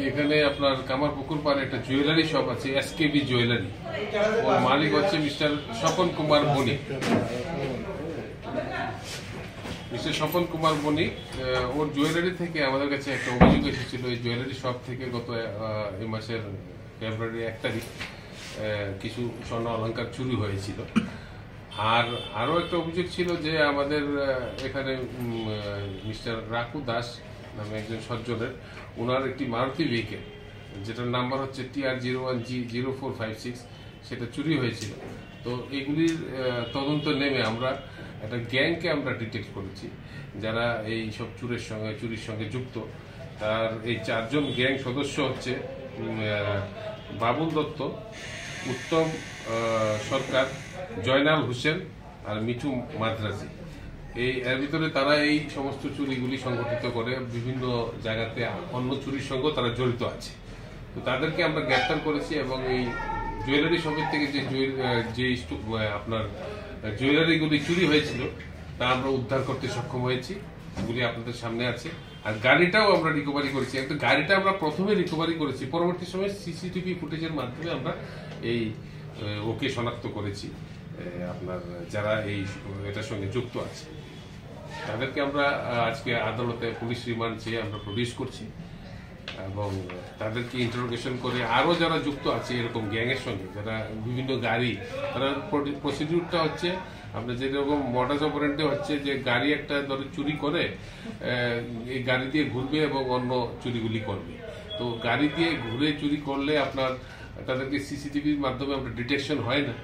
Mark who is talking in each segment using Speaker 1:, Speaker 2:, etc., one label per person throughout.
Speaker 1: এখানে আপনার কামারপুকুর পাড়ে একটা জুয়েলারি শপ আছে, এসকেবি জুয়েলারি। ওর মালিক হচ্ছে মিস্টার স্বপন কুমার বণিক। ওর জুয়েলারি থেকে আমাদের কাছে একটা অভিযোগ এসেছিল। এই জুয়েলারি শপ থেকে গত এই মাসের ফেব্রুয়ারি 1 তারিখ কিছু স্বর্ণ অলংকার চুরি হয়েছিল। আর আরো একটা অভিযোগ ছিল যে আমাদের এখানে মিস্টার রাকু দাস নামে একজন সজ্জনের, ওনার একটি মারুতি ভেহিকেল যেটার নাম্বার হচ্ছে TR01G0456, সেটা চুরি হয়েছিল। তো এগুলির তদন্ত নেমে আমরা একটা গ্যাংকে আমরা ডিটেক্ট করেছি যারা এই সব চুরির সঙ্গে যুক্ত। তার এই 4 জন গ্যাং সদস্য হচ্ছে বাবুল দত্ত, উত্তম সরকার, জয়নাল হোসেন আর মিঠু মাদ্রাজি। এর ভিতরে তারা এই সমস্ত চুরিগুলি সংগঠিত করে বিভিন্ন জায়গাতে অন্য চুরির সঙ্গেও তারা জড়িত আছে। তো তাদেরকে আমরা গ্রেপ্তার করেছি এবং এই জুয়েলারি শপের থেকে যে আপনার জুয়েলারিগুলি চুরি হয়েছিল তা আমরা উদ্ধার করতে সক্ষম হয়েছি। এগুলি আপনাদের সামনে আছে। আর গাড়িটাও আমরা রিকভারি করেছি। একটা গাড়িটা আমরা প্রথমে রিকভারি করেছি, পরবর্তী সময় সিসিটিভি ফুটেজের মাধ্যমে আমরা এই ওকে শনাক্ত করেছি। আপনার যারা এটার সঙ্গে যুক্ত আছে তাদেরকে আমরা আজকে আদালতে পুলিশ রিমান্ড চেয়ে আমরা প্রডিউস করছি এবং তাদেরকে ইন্টারোগেশন করে আরো যারা যুক্ত আছে এরকম গ্যাংয়ের সঙ্গে, যারা বিভিন্ন গাড়ি, তারা প্রসিডিউরটা হচ্ছে আপনার যেরকম মডাস অপারেন্ডে হচ্ছে যে গাড়ি একটা ধরে চুরি করে এই গাড়ি দিয়ে ঘুরবে এবং অন্য চুরিগুলি করবে। তো গাড়ি দিয়ে ঘুরে চুরি করলে আপনার তাদেরকে সিসিটিভির মাধ্যমে আমরা ডিটেকশন হয় না,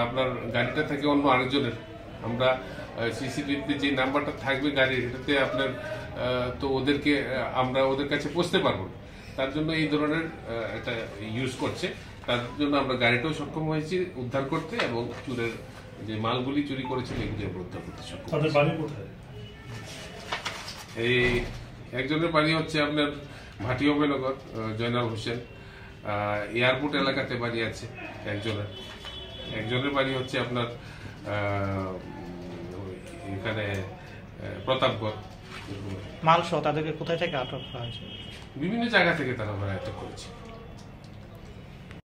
Speaker 1: আপনার গাড়িটা থাকে অন্য আরেকজনের। আমরা সিসিটিভিতে যে নাম্বারটা থাকবে গাড়ির, এটাতে আপনার তো ওদেরকে আমরা ওদের কাছে পৌঁছতে পারবো না। তার জন্য এই ধরনের একটা ইউজ করছে। তার জন্য আমরা গাড়িটাও সক্ষম হয়েছি উদ্ধার করতে এবং চুরের যে মালগুলি চুরি করেছিল এগুলি আমরা উদ্ধার করতে সক্ষম। এই একজনের বাড়ি হচ্ছে আপনার ভাটিয়ানগর, জয়নাল হোসেন। এয়ারপোর্ট এলাকাতে বাড়ি আছে একজনের বাড়ি হচ্ছে আপনার এখানে প্রতাপগড়।
Speaker 2: মাল সহ তাদেরকে কোথায় থেকে আটক করা হয়েছে?
Speaker 1: বিভিন্ন জায়গা থেকে তারা আটক করেছে।